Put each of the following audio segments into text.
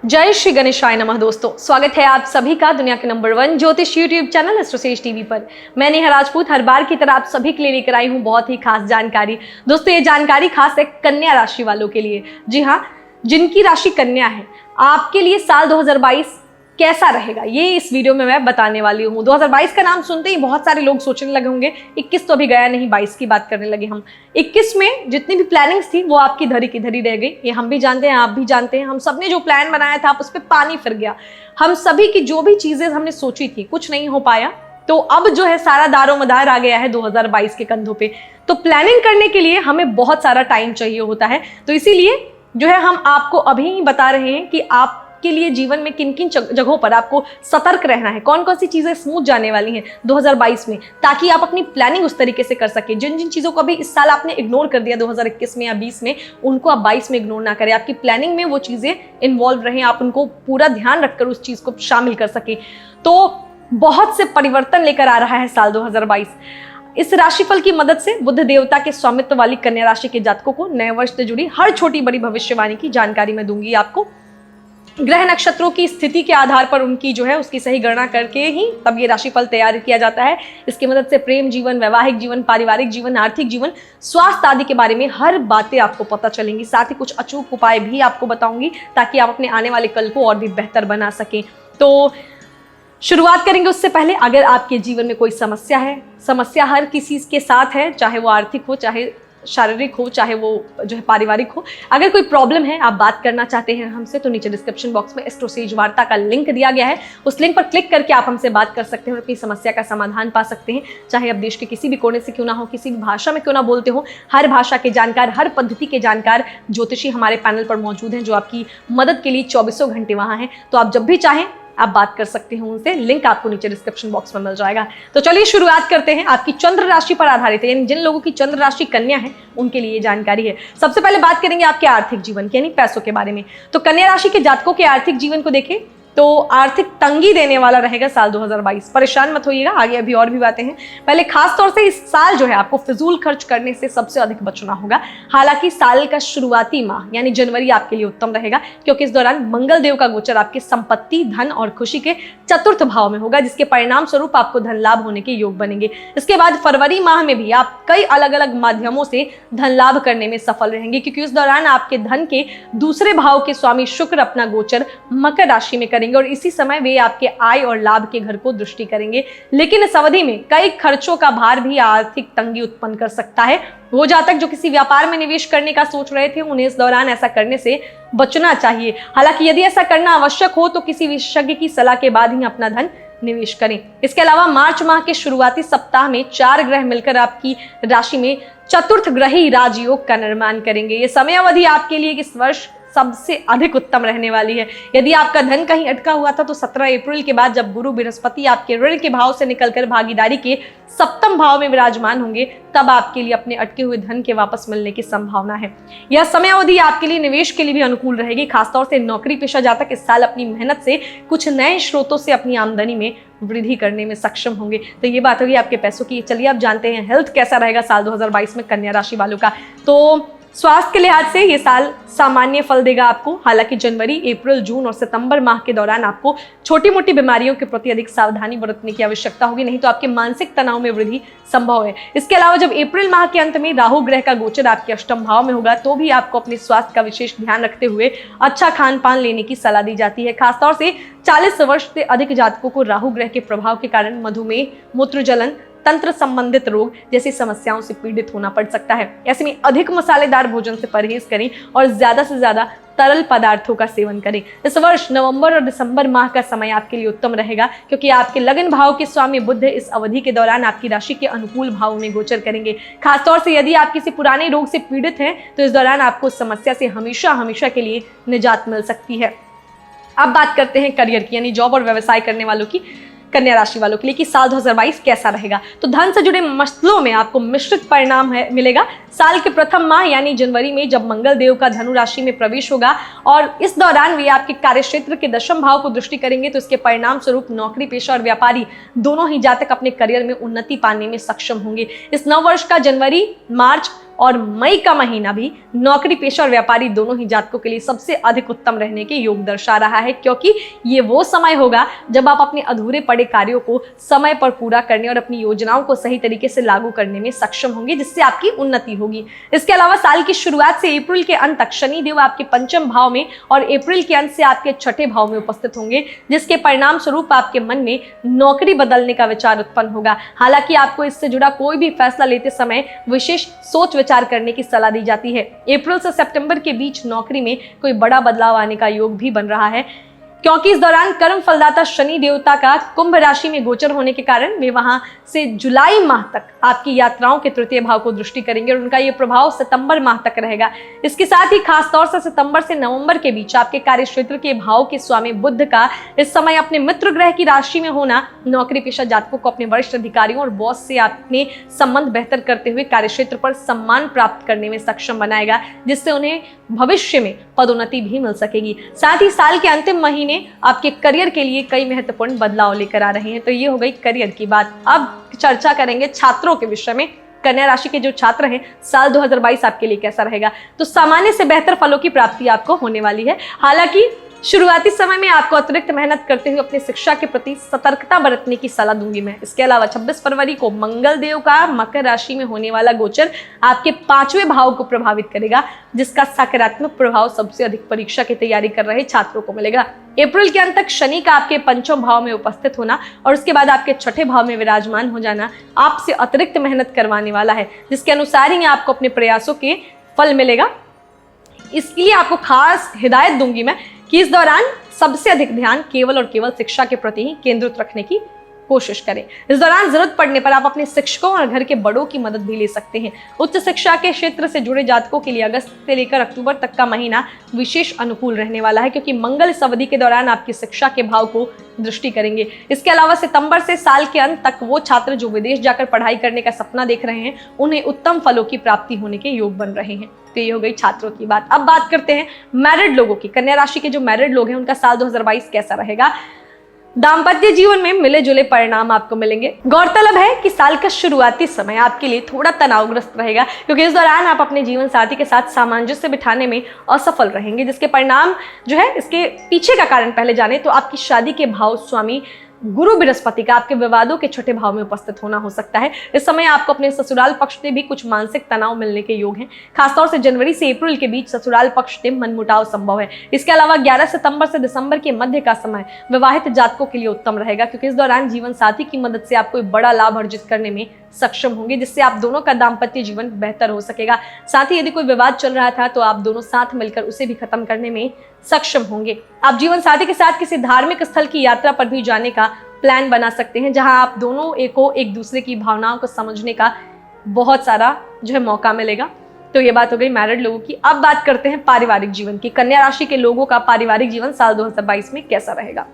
जय श्री गणेशाय नमः। दोस्तों, स्वागत है आप सभी का दुनिया के नंबर 1 ज्योतिष यूट्यूब चैनल एस्ट्रोसेज टीवी पर। मैं नेहा राजपूत हर बार की तरह आप सभी के लिए लेकर आई हूं बहुत ही खास जानकारी। दोस्तों, ये जानकारी खास है कन्या राशि वालों के लिए। जी हाँ, जिनकी राशि कन्या है, आपके लिए साल 2022 कैसा रहेगा ये इस वीडियो में मैं बताने वाली हूँ। 2022 का नाम सुनते ही बहुत सारे लोग सोचने लगे होंगे 21 तो अभी गया नहीं, 22 की बात करने लगे हम। 21 में जितनी भी प्लानिंग्स थी वो आपकी धरी की धरी रह गई। ये हम भी जानते हैं, आप भी जानते हैं। हम सब ने जो प्लान बनाया था उस पर पानी फिर गया। हम सभी की जो भी चीजें हमने सोची थी कुछ नहीं हो पाया। तो अब जो है सारा दारोमदार आ गया है 2022 के कंधों पे। तो प्लानिंग करने के लिए हमें बहुत सारा टाइम चाहिए होता है। तो इसीलिए जो है हम आपको अभी ही बता रहे हैं कि आप के लिए जीवन में किन किन जगहों पर आपको सतर्क रहना है, कौन कौन सी चीजें स्मूथ जाने वाली हैं 2022 में, ताकि आप अपनी प्लानिंग उस तरीके से कर सके। जिन जिन चीजों को अभी इस साल आपने इग्नोर कर दिया 2021 में या 20 में, उनको आप 22 में इग्नोर ना करें। आपकी प्लानिंग में वो चीजें इन्वॉल्व रहें, आप उनको पूरा ध्यान रखकर उस चीज को शामिल कर सके। तो बहुत से परिवर्तन लेकर आ रहा है साल 2022। इस राशिफल की मदद से बुध देवता के स्वामित्व वाली कन्या राशि के जातकों को नए वर्ष से जुड़ी हर छोटी बड़ी भविष्यवाणी की जानकारी मैं दूंगी आपको। ग्रह नक्षत्रों की स्थिति के आधार पर उनकी जो है उसकी सही गणना करके ही तब ये राशिफल तैयार किया जाता है। इसकी मदद से प्रेम जीवन, वैवाहिक जीवन, पारिवारिक जीवन, आर्थिक जीवन, स्वास्थ्य आदि के बारे में हर बातें आपको पता चलेंगी। साथ ही कुछ अचूक उपाय भी आपको बताऊंगी ताकि आप अपने आने वाले कल को और भी बेहतर बना सकें। तो शुरुआत करेंगे उससे पहले, अगर आपके जीवन में कोई समस्या है, समस्या हर किसी के साथ है, चाहे वो आर्थिक हो, चाहे शारीरिक हो, चाहे वो जो है पारिवारिक हो। अगर कोई प्रॉब्लम है, आप बात करना चाहते हैं हमसे, तो नीचे डिस्क्रिप्शन बॉक्स में एस्ट्रोसेज वार्ता का लिंक दिया गया है। उस लिंक पर क्लिक करके आप हमसे बात कर सकते हैं और अपनी समस्या का समाधान पा सकते हैं। चाहे आप देश के किसी भी कोने से क्यों ना हो, किसी भी भाषा में क्यों ना बोलते हो, हर भाषा के जानकार, हर पद्धति के जानकार ज्योतिषी हमारे पैनल पर मौजूद हैं, जो आपकी मदद के लिए 24 घंटे वहां हैं। तो आप जब भी चाहें आप बात कर सकते हैं उनसे। लिंक आपको नीचे डिस्क्रिप्शन बॉक्स में मिल जाएगा। तो चलिए शुरुआत करते हैं। आपकी चंद्र राशि पर आधारित है, यानी जिन लोगों की चंद्र राशि कन्या है उनके लिए जानकारी है। सबसे पहले बात करेंगे आपके आर्थिक जीवन की, यानी पैसों के बारे में। तो कन्या राशि के जातकों के आर्थिक जीवन को देखें तो आर्थिक तंगी देने वाला रहेगा साल 2022। परेशान मत होइएगा, आगे अभी और भी बातें हैं। पहले खास तौर से इस साल जो है आपको फिजूल खर्च करने से सबसे अधिक बचना होगा। हालांकि साल का शुरुआती माह यानी जनवरी आपके लिए उत्तम रहेगा, क्योंकि इस दौरान मंगल देव का गोचर आपके संपत्ति, धन और खुशी के चतुर्थ भाव में होगा, जिसके परिणाम स्वरूप आपको धन लाभ होने के योग बनेंगे। इसके बाद फरवरी माह में भी आप कई अलग अलग माध्यमों से धन लाभ करने में सफल रहेंगे, क्योंकि उस दौरान आपके धन के दूसरे भाव के स्वामी शुक्र अपना गोचर मकर राशि में और इसी समय वे आपके आय और लाभ के घर को दृष्टि करेंगे। लेकिन इस अवधि में कई खर्चों का भार भी आर्थिक तंगी उत्पन्न कर सकता है। वो जातक जो किसी व्यापार में निवेश करने का सोच रहे थे, उन्हें इस दौरान ऐसा करने से बचना चाहिए। हालांकि यदि ऐसा करना आवश्यक हो तो किसी विशेषज्ञ की सलाह के बाद ही अपना धन निवेश करें। इसके अलावा मार्च माह के शुरुआती सप्ताह में 4 ग्रह मिलकर आपकी राशि में चतुर्थ ग्रही राजयोग का निर्माण करेंगे। ये समय अवधि आपके लिए इस वर्ष सबसे अधिक उत्तम रहने वाली है। यदि आपका धन कहीं अटका हुआ था तो 17 अप्रैल के बाद जब गुरु बृहस्पति आपके ऋण के भाव से निकलकर भागीदारी के सप्तम भाव में विराजमान होंगे, तब आपके लिए अपने अटके हुए धन के वापस मिलने की संभावना है। यह समय अवधि आपके लिए निवेश के लिए भी अनुकूल रहेगी। खासतौर से नौकरी पेशा जातक इस साल अपनी मेहनत से कुछ नए स्रोतों से अपनी आमदनी में वृद्धि करने में सक्षम होंगे। तो ये बात होगी आपके पैसों की। चलिए अब जानते हैं हेल्थ कैसा रहेगा साल 2022 में कन्या राशि वालों का। तो स्वास्थ्य के लिहाज से ये साल सामान्य फल देगा आपको। हालांकि जनवरी, अप्रैल, जून और सितंबर माह के दौरान आपको छोटी मोटी बीमारियों के प्रति अधिक सावधानी बरतने की आवश्यकता होगी, नहीं तो आपके मानसिक तनाव में वृद्धि संभव है। इसके अलावा जब अप्रैल माह के अंत में राहु ग्रह का गोचर आपके अष्टम भाव में होगा, तो भी आपको अपने स्वास्थ्य का विशेष ध्यान रखते हुए अच्छा खान पान लेने की सलाह दी जाती है। खासतौर से 40 वर्ष से अधिक जातकों को राहु ग्रह के प्रभाव के कारण मधुमेह, मूत्रजलन, तंत्र संबंधित रोग जैसी समस्याओं से पीड़ित होना पड़ सकता है। ऐसे में अधिक मसालेदार भोजन से परहेज करें और ज्यादा से ज्यादा तरल पदार्थों का सेवन करें। इस वर्ष नवंबर और दिसंबर माह का समय आपके लिए उत्तम रहेगा, क्योंकि आपके लगन भाव के स्वामी बुध इस अवधि के दौरान आपकी राशि के अनुकूल भाव में गोचर करेंगे। खासतौर से यदि आप किसी पुराने रोग से पीड़ित हैं तो इस दौरान आपको समस्या से हमेशा हमेशा के लिए निजात मिल सकती है। अब बात करते हैं करियर की, यानी जॉब और व्यवसाय करने वालों की, कन्या राशि वालों के लिए कि साल 2022 कैसा रहेगा। तो धन से जुड़े मसलों में आपको मिश्रित परिणाम मिलेगा। साल के प्रथम माह यानी जनवरी में जब मंगल देव का धनु राशि में प्रवेश होगा और इस दौरान वे आपके कार्यक्षेत्र के दशम भाव को दृष्टि करेंगे, तो इसके परिणाम स्वरूप नौकरी पेशा और व्यापारी दोनों ही जातक अपने करियर में उन्नति पाने में सक्षम होंगे। इस नव वर्ष का जनवरी, मार्च और मई का महीना भी नौकरी पेशा और व्यापारी दोनों ही जातकों के लिए सबसे अधिक उत्तम रहने के योग दर्शा रहा है, क्योंकि ये वो समय होगा जब आप अपने अधूरे पड़े कार्यों को समय पर पूरा करने और अपनी योजनाओं को सही तरीके से लागू करने में सक्षम होंगे, जिससे आपकी उन्नति होगी। इसके अलावा साल की शुरुआत से अप्रैल के अंत तक शनिदेव आपके पंचम भाव में और अप्रैल के अंत से आपके छठे भाव में उपस्थित होंगे, जिसके परिणाम स्वरूप आपके मन में नौकरी बदलने का विचार उत्पन्न होगा। हालांकि आपको इससे जुड़ा कोई भी फैसला लेते समय विशेष सोच विचार करने की सलाह दी जाती है। अप्रैल से सितंबर के बीच नौकरी में कोई बड़ा बदलाव आने का योग भी बन रहा है, क्योंकि इस दौरान कर्म फलदाता शनि देवता का कुंभ राशि में गोचर होने के कारण वे वहां से जुलाई माह तक आपकी यात्राओं के तृतीय भाव को दृष्टि करेंगे और उनका ये प्रभाव सितंबर माह तक रहेगा। इसके साथ ही खासतौर से सितंबर से नवंबर के बीच आपके कार्य क्षेत्र के भाव के स्वामी बुध का इस समय अपने मित्र ग्रह की राशि में होना नौकरी पेशा जातकों को अपने वरिष्ठ अधिकारियों और बॉस से अपने संबंध बेहतर करते हुए कार्य क्षेत्र पर सम्मान प्राप्त करने में सक्षम बनाएगा, जिससे उन्हें भविष्य में पदोन्नति भी मिल सकेगी। साथ ही साल के अंतिम महीने आपके करियर के लिए कई महत्वपूर्ण बदलाव लेकर आ रहे हैं। तो ये हो गई करियर की बात। अब चर्चा करेंगे छात्रों के विषय में। कन्या राशि के जो छात्र हैं, साल 2022 आपके लिए कैसा रहेगा? तो सामान्य से बेहतर फलों की प्राप्ति आपको होने वाली है। हालांकि शुरुआती समय में आपको अतिरिक्त मेहनत करते हुए अपनी शिक्षा के प्रति सतर्कता बरतने की सलाह दूंगी मैं। इसके अलावा 26 फरवरी को मंगल देव का मकर राशि में होने वाला गोचर आपके 5वें भाव को प्रभावित करेगा, जिसका सकारात्मक प्रभाव सबसे अधिक परीक्षा की तैयारी कर रहे छात्रों को मिलेगा। अप्रैल के अंत तक शनि का आपके पंचम भाव में उपस्थित होना और उसके बाद आपके छठे भाव में विराजमान हो जाना आपसे अतिरिक्त मेहनत करवाने वाला है, जिसके अनुसार ही आपको अपने प्रयासों के फल मिलेगा। इसलिए आपको खास हिदायत दूंगी मैं कि इस दौरान सबसे अधिक ध्यान केवल और केवल शिक्षा के प्रति ही केंद्रित रखने की कोशिश करें। इस दौरान जरूरत पड़ने पर आप अपने शिक्षकों और घर के बड़ों की मदद भी ले सकते हैं। उच्च शिक्षा के क्षेत्र से जुड़े जातकों के लिए अगस्त से लेकर अक्टूबर तक का महीना विशेष अनुकूल रहने वाला है, क्योंकि मंगल इस अवधि के दौरान आपकी शिक्षा के भाव को दृष्टि करेंगे। इसके अलावा सितंबर से साल के अंत तक वो छात्र जो विदेश जाकर पढ़ाई करने का सपना देख रहे हैं, उन्हें उत्तम फलों की प्राप्ति होने के योग बन रहे हैं। तो ये हो गई छात्रों की बात। अब बात करते हैं मैरिड लोगों की। कन्या राशि के जो मैरिड लोग हैं, उनका साल 2022 कैसा रहेगा? दाम्पत्य जीवन में मिले जुले परिणाम आपको मिलेंगे। गौरतलब है कि साल का शुरुआती समय आपके लिए थोड़ा तनावग्रस्त रहेगा, क्योंकि इस दौरान आप अपने जीवन साथी के साथ सामंजस्य बिठाने में असफल रहेंगे, जिसके परिणाम जो है, इसके पीछे का कारण पहले जाने तो आपकी शादी के भाव स्वामी गुरु बृहस्पति का आपके विवादों के छठे भाव में उपस्थित होना हो सकता है। इस समय आपको अपने ससुराल पक्ष से भी कुछ मानसिक तनाव मिलने के योग हैं। खासतौर से जनवरी से अप्रैल के बीच ससुराल पक्ष से मनमुटाव संभव है। इसके अलावा 11 सितंबर से दिसंबर के मध्य का समय विवाहित जातकों के लिए उत्तम रहेगा, क्योंकि इस दौरान जीवन साथी की मदद से आप कोई बड़ा लाभ अर्जित करने में सक्षम होंगे, जिससे आप दोनों का दाम्पत्य जीवन बेहतर हो सकेगा। साथ ही यदि कोई विवाद चल रहा था तो आप दोनों साथ मिलकर उसे भी खत्म करने में सक्षम होंगे। आप जीवन साथी के साथ किसी धार्मिक स्थल की यात्रा पर भी जाने का प्लान बना सकते हैं, जहां आप दोनों एक दूसरे की भावनाओं को समझने का बहुत सारा जो है मौका मिलेगा। तो ये बात हो गई मैरिड लोगों की। अब बात करते हैं पारिवारिक जीवन की। कन्या राशि के लोगों का पारिवारिक जीवन साल 2022 में कैसा रहेगा?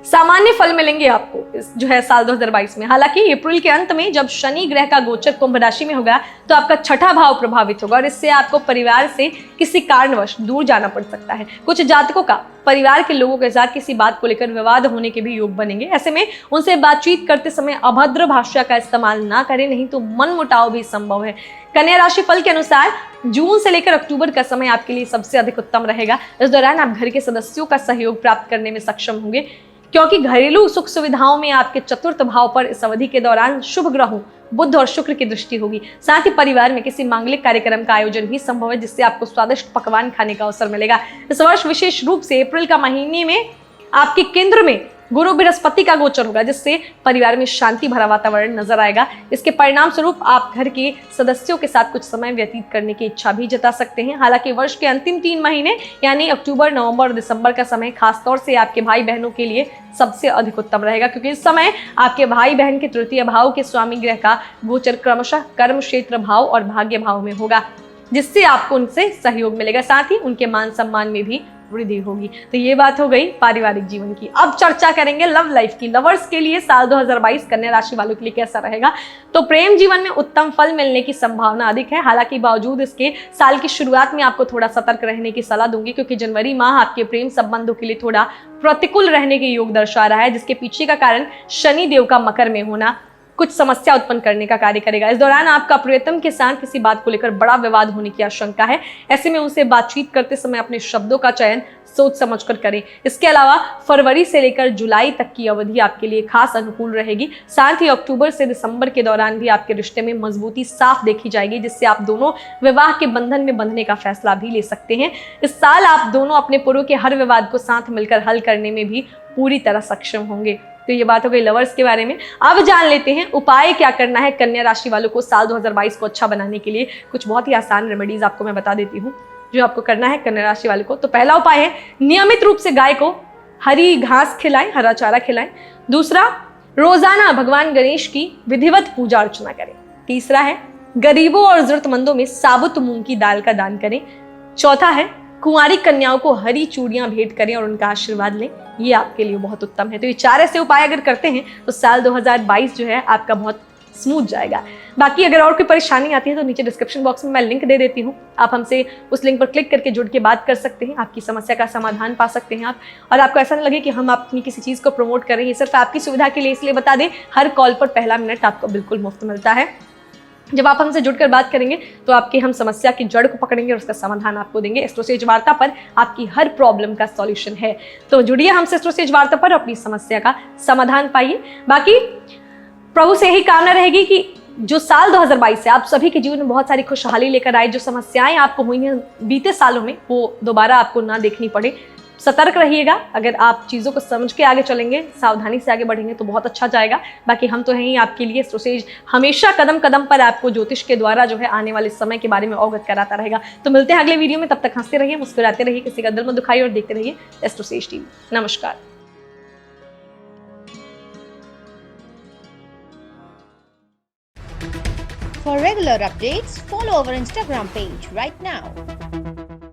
सामान्य फल मिलेंगे आपको जो है साल 2022 में। हालांकि अप्रैल के अंत में जब शनि ग्रह का गोचर कुंभ राशि में होगा तो आपका छठा भाव प्रभावित होगा और इससे आपको परिवार से किसी कारणवश दूर जाना पड़ सकता है। कुछ जातकों का परिवार के लोगों के साथ किसी बात को लेकर विवाद होने के भी योग बनेंगे। ऐसे में उनसे बातचीत करते समय अभद्र भाषा का इस्तेमाल ना करें, नहीं तो मनमुटाव भी संभव है। कन्या राशि फल के अनुसार जून से लेकर अक्टूबर का समय आपके लिए सबसे अधिक उत्तम रहेगा। इस दौरान आप घर के सदस्यों का सहयोग प्राप्त करने में सक्षम होंगे, क्योंकि घरेलू सुख सुविधाओं में आपके चतुर्थ भाव पर इस अवधि के दौरान शुभ ग्रहों बुध और शुक्र की दृष्टि होगी। साथ ही परिवार में किसी मांगलिक कार्यक्रम का आयोजन भी संभव है, जिससे आपको स्वादिष्ट पकवान खाने का अवसर मिलेगा। इस वर्ष विशेष रूप से अप्रैल का महीने में आपके केंद्र में गुरु बृहस्पति का गोचर होगा, जिससे परिवार में शांति भरा वातावरण नजर आएगा। इसके परिणाम स्वरूप आप घर के सदस्यों के साथ कुछ समय व्यतीत करने की इच्छा भी जता सकते हैं। हालांकि वर्ष के अंतिम 3 महीने यानी अक्टूबर, नवंबर और दिसंबर का समय खासतौर से आपके भाई बहनों के लिए सबसे अधिक उत्तम रहेगा, क्योंकि इस समय आपके भाई बहन के तृतीय भाव के स्वामी ग्रह का गोचर क्रमशः कर्म क्षेत्र भाव और भाग्य भाव में होगा, जिससे आपको उनसे सहयोग मिलेगा। साथ ही उनके मान सम्मान में भी वृद्धि होगी। तो ये बात हो गई पारिवारिक जीवन की। अब चर्चा करेंगे लव लाइफ की। लवर्स के लिए साल 2022 कन्या राशि वालों के लिए कैसा रहेगा? तो प्रेम जीवन में उत्तम फल मिलने की संभावना अधिक है। हालांकि बावजूद इसके साल की शुरुआत में आपको थोड़ा सतर्क रहने की सलाह दूंगी, क्योंकि जनवरी माह आपके प्रेम संबंधों के लिए थोड़ा प्रतिकूल रहने के योग दर्शा रहा है, जिसके पीछे का कारण शनि देव का मकर में होना कुछ समस्या उत्पन्न करने का कार्य करेगा। इस दौरान आपका प्रियतम के साथ किसी बात को लेकर बड़ा विवाद होने की आशंका है। ऐसे में उनसे बातचीत करते समय अपने शब्दों का चयन सोच समझकर करें। इसके अलावा फरवरी से लेकर जुलाई तक की अवधि आपके लिए खास अनुकूल रहेगी। साथ ही अक्टूबर से दिसंबर के दौरान भी आपके रिश्ते में मजबूती साफ देखी जाएगी, जिससे आप दोनों विवाह के बंधन में बंधने का फैसला भी ले सकते हैं। इस साल आप दोनों अपने पूर्व के हर विवाद को साथ मिलकर हल करने में भी पूरी तरह सक्षम होंगे। तो ये बात हो गई लवर्स के बारे में। अब जान लेते हैं उपाय क्या करना है कन्या राशि वालों को साल 2022 को अच्छा बनाने के लिए। कुछ बहुत ही आसान रेमेडीज आपको मैं बता देती हूँ जो आपको करना है कन्या राशि वाले को। तो पहला उपाय है नियमित रूप से गाय को हरी घास खिलाएं, हरा चारा खिलाएं। दूसरा, रोजाना भगवान गणेश की विधिवत पूजा अर्चना करें। तीसरा है गरीबों और जरूरतमंदों में साबुत मूंग की दाल का दान करें। चौथा है कुंवारी कन्याओं को हरी चूड़ियां भेंट करें और उनका आशीर्वाद लें। ये आपके लिए बहुत उत्तम है। तो ये 4 ऐसे उपाय अगर करते हैं तो साल 2022 जो है आपका बहुत स्मूथ जाएगा। बाकी अगर और कोई परेशानी आती है तो नीचे डिस्क्रिप्शन बॉक्स में मैं लिंक दे देती हूँ, आप हमसे उस लिंक पर क्लिक करके जुड़ के बात कर सकते हैं, आपकी समस्या का समाधान पा सकते हैं आप। और आपको ऐसा नहीं लगे कि हम अपनी किसी चीज़ को प्रमोट कर रहे हैं, सिर्फ आपकी सुविधा के लिए इसलिए बता दें, हर कॉल पर पहला मिनट आपको बिल्कुल मुफ्त मिलता है। जब आप हमसे जुड़कर बात करेंगे तो आपकी हम समस्या की जड़ को पकड़ेंगे और उसका समाधान आपको देंगे। एस्ट्रोसेज वार्ता पर आपकी हर प्रॉब्लम का सॉल्यूशन है। तो जुड़िए हमसे एस्ट्रोसेज वार्ता पर, अपनी समस्या का समाधान पाइए। बाकी प्रभु से यही कामना रहेगी कि जो साल 2022 है आप सभी के जीवन में बहुत सारी खुशहाली लेकर आए। जो समस्याएं आपको हुई हैं बीते सालों में वो दोबारा आपको ना देखनी पड़े। सतर्क रहिएगा, अगर आप चीज़ों को समझ के आगे चलेंगे, सावधानी से आगे बढ़ेंगे तो बहुत अच्छा जाएगा। बाकी हम तो हैं ही आपके लिए। एस्ट्रोसेज हमेशा कदम कदम पर आपको ज्योतिष के द्वारा जो है आने वाले समय के बारे में अवगत कराता रहेगा। तो मिलते हैं अगले वीडियो में, तब तक हंसते रहिए, मुस्कुराते रहिए, किसी का दिल मत दुखाइए और देखते रहिए एस्ट्रोसेज टीवी। नमस्कार। For regular updates, follow our Instagram page right now.